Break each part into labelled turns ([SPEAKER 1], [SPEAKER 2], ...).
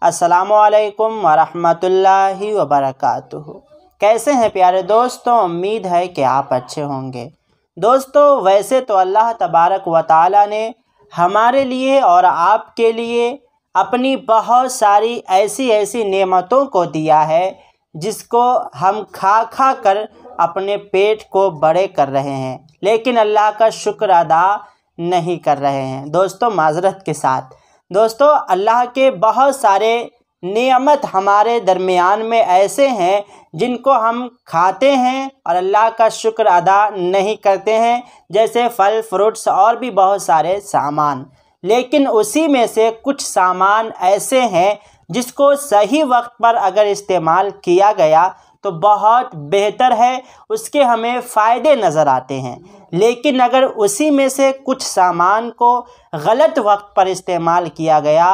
[SPEAKER 1] अस्सलामुअलैकुम वरहमतुल्लाहि वबरकातुहू। कैसे हैं प्यारे दोस्तों, उम्मीद है कि आप अच्छे होंगे। दोस्तों, वैसे तो अल्लाह तबारक व तआला ने हमारे लिए और आपके लिए अपनी बहुत सारी ऐसी नेमतों को दिया है जिसको हम खा खा कर अपने पेट को बड़े कर रहे हैं, लेकिन अल्लाह का शुक्र अदा नहीं कर रहे हैं। दोस्तों, माजरत के साथ दोस्तों, अल्लाह के बहुत सारे नेमत हमारे दरमियान में ऐसे हैं जिनको हम खाते हैं और अल्लाह का शुक्र अदा नहीं करते हैं, जैसे फल फ्रूट्स और भी बहुत सारे सामान। लेकिन उसी में से कुछ सामान ऐसे हैं जिसको सही वक्त पर अगर इस्तेमाल किया गया तो बहुत बेहतर है, उसके हमें फ़ायदे नज़र आते हैं। लेकिन अगर उसी में से कुछ सामान को गलत वक्त पर इस्तेमाल किया गया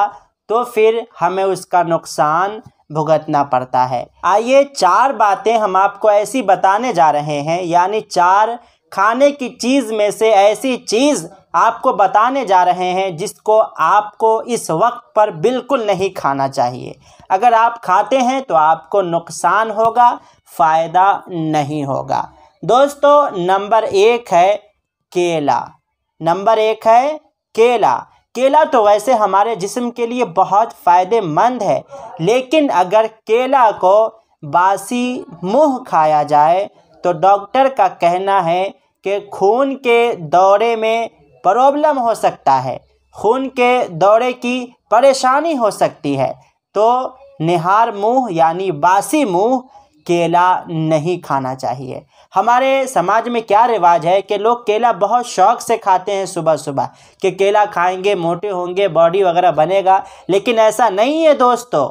[SPEAKER 1] तो फिर हमें उसका नुकसान भुगतना पड़ता है। आइए 4 बातें हम आपको ऐसी बताने जा रहे हैं, यानी 4 खाने की चीज़ में से ऐसी चीज़ आपको बताने जा रहे हैं जिसको आपको इस वक्त पर बिल्कुल नहीं खाना चाहिए। अगर आप खाते हैं तो आपको नुकसान होगा, फ़ायदा नहीं होगा। दोस्तों, नंबर 1 है केला। नंबर 1 है केला। केला तो वैसे हमारे जिस्म के लिए बहुत फ़ायदेमंद है, लेकिन अगर केला को बासी मुँह खाया जाए तो डॉक्टर का कहना है कि खून के दौरे में प्रॉब्लम हो सकता है, खून के दौरे की परेशानी हो सकती है। तो निहार मुँह यानी बासी मुँह केला नहीं खाना चाहिए। हमारे समाज में क्या रिवाज है कि लोग केला बहुत शौक़ से खाते हैं सुबह सुबह, कि केला खाएंगे मोटे होंगे, बॉडी वगैरह बनेगा, लेकिन ऐसा नहीं है दोस्तों।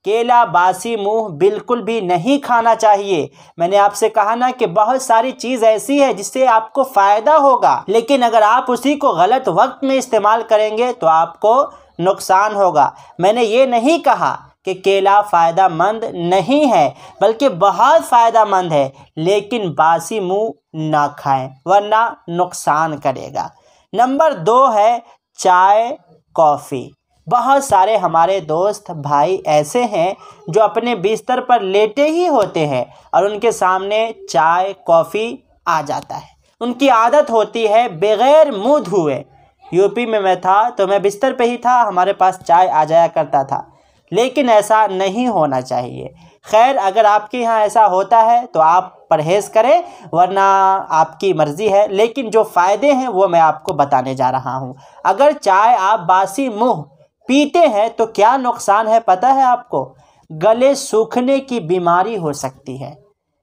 [SPEAKER 1] केला बासी मुँह बिल्कुल भी नहीं खाना चाहिए। मैंने आपसे कहा ना कि बहुत सारी चीज़ ऐसी है जिससे आपको फ़ायदा होगा, लेकिन अगर आप उसी को गलत वक्त में इस्तेमाल करेंगे तो आपको नुकसान होगा। मैंने ये नहीं कहा कि केला फ़ायदेमंद नहीं है, बल्कि बहुत फ़ायदेमंद है, लेकिन बासी मुँह ना खाएं वरना नुकसान करेगा। नंबर 2 है चाय कॉफ़ी। बहुत सारे हमारे दोस्त भाई ऐसे हैं जो अपने बिस्तर पर लेटे ही होते हैं और उनके सामने चाय कॉफ़ी आ जाता है। उनकी आदत होती है बग़ैर मुँह धोए। यूपी में मैं था तो मैं बिस्तर पे ही था, हमारे पास चाय आ जाया करता था, लेकिन ऐसा नहीं होना चाहिए। खैर, अगर आपके यहाँ ऐसा होता है तो आप परहेज़ करें, वरना आपकी मर्ज़ी है, लेकिन जो फ़ायदे हैं वो मैं आपको बताने जा रहा हूँ। अगर चाय आप बासी मुँह पीते हैं तो क्या नुकसान है पता है आपको? गले सूखने की बीमारी हो सकती है।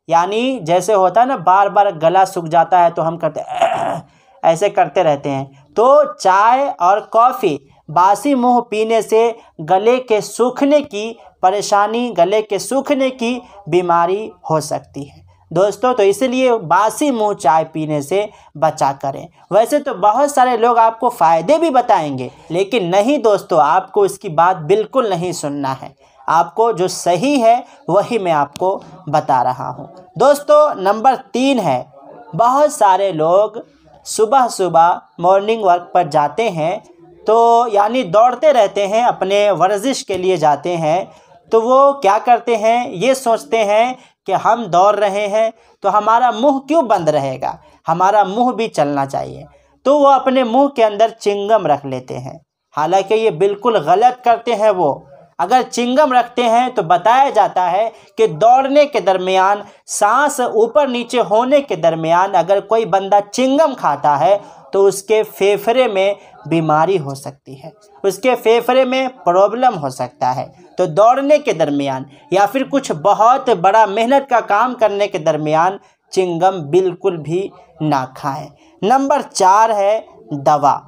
[SPEAKER 1] यानी जैसे होता है ना, बार बार गला सूख जाता है तो हम करते ऐसे करते रहते हैं। तो चाय और कॉफ़ी बासी मुँह पीने से गले के सूखने की परेशानी, गले के सूखने की बीमारी हो सकती है दोस्तों। तो इसलिए बासी मुँह चाय पीने से बचा करें। वैसे तो बहुत सारे लोग आपको फ़ायदे भी बताएंगे, लेकिन नहीं दोस्तों, आपको इसकी बात बिल्कुल नहीं सुनना है। आपको जो सही है वही मैं आपको बता रहा हूँ। दोस्तों, नंबर 3 है, बहुत सारे लोग सुबह सुबह मॉर्निंग वॉक पर जाते हैं, तो यानी दौड़ते रहते हैं, अपने वर्जिश के लिए जाते हैं। तो वो क्या करते हैं, ये सोचते हैं कि हम दौड़ रहे हैं तो हमारा मुंह क्यों बंद रहेगा, हमारा मुंह भी चलना चाहिए। तो वो अपने मुंह के अंदर चिंगम रख लेते हैं। हालांकि ये बिल्कुल गलत करते हैं। वो अगर चिंगम रखते हैं तो बताया जाता है कि दौड़ने के दरमियान, सांस ऊपर नीचे होने के दरमियान अगर कोई बंदा चिंगम खाता है तो उसके फेफड़े में बीमारी हो सकती है, उसके फेफड़े में प्रॉब्लम हो सकता है। तो दौड़ने के दरमियान या फिर कुछ बहुत बड़ा मेहनत का काम करने के दरमियान चिंगम बिल्कुल भी ना खाएं। नंबर 4 है दवा।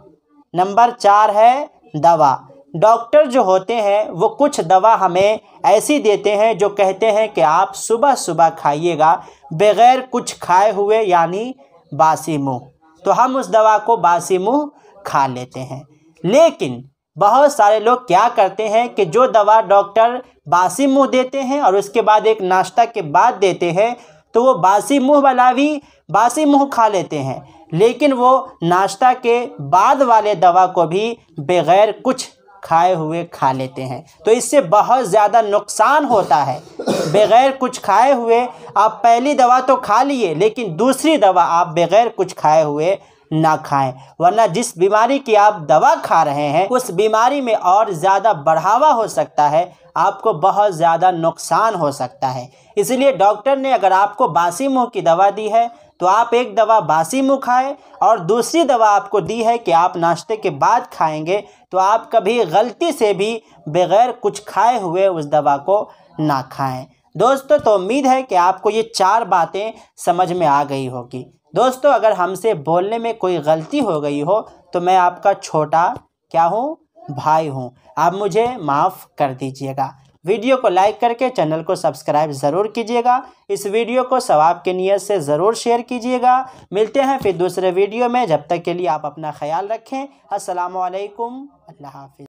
[SPEAKER 1] नंबर 4 है दवा। डॉक्टर जो होते हैं वो कुछ दवा हमें ऐसी देते हैं जो कहते हैं कि आप सुबह सुबह खाइएगा बग़ैर कुछ खाए हुए, यानी बासी मुँह। तो हम उस दवा को बासी मुँह खा लेते हैं। लेकिन बहुत सारे लोग क्या करते हैं कि जो दवा डॉक्टर बासी मुँह देते हैं और उसके बाद एक नाश्ता के बाद देते हैं, तो वो बासी मुँह वाला भी बासी मुँह खा लेते हैं, लेकिन वो नाश्ता के बाद वाले दवा को भी बग़ैर कुछ खाए हुए खा लेते हैं, तो इससे बहुत ज़्यादा नुकसान होता है। बग़ैर कुछ खाए हुए आप पहली दवा तो खा लिए, लेकिन दूसरी दवा आप बग़ैर कुछ खाए हुए ना खाएं, वरना जिस बीमारी की आप दवा खा रहे हैं उस बीमारी में और ज़्यादा बढ़ावा हो सकता है, आपको बहुत ज़्यादा नुकसान हो सकता है। इसलिए डॉक्टर ने अगर आपको बासी मुंह की दवा दी है तो आप एक दवा बासी मुंह खाएं, और दूसरी दवा आपको दी है कि आप नाश्ते के बाद खाएंगे, तो आप कभी गलती से भी बग़ैर कुछ खाए हुए उस दवा को ना खाएं। दोस्तों, तो उम्मीद है कि आपको ये 4 बातें समझ में आ गई होगी। दोस्तों, अगर हमसे बोलने में कोई गलती हो गई हो तो मैं आपका छोटा क्या हूँ, भाई हूँ, आप मुझे माफ़ कर दीजिएगा। वीडियो को लाइक करके चैनल को सब्सक्राइब ज़रूर कीजिएगा। इस वीडियो को सवाब की नीयत से ज़रूर शेयर कीजिएगा। मिलते हैं फिर दूसरे वीडियो में, जब तक के लिए आप अपना ख्याल रखें। अस्सलामु अलैकुम, अल्लाह हाफ़िज़।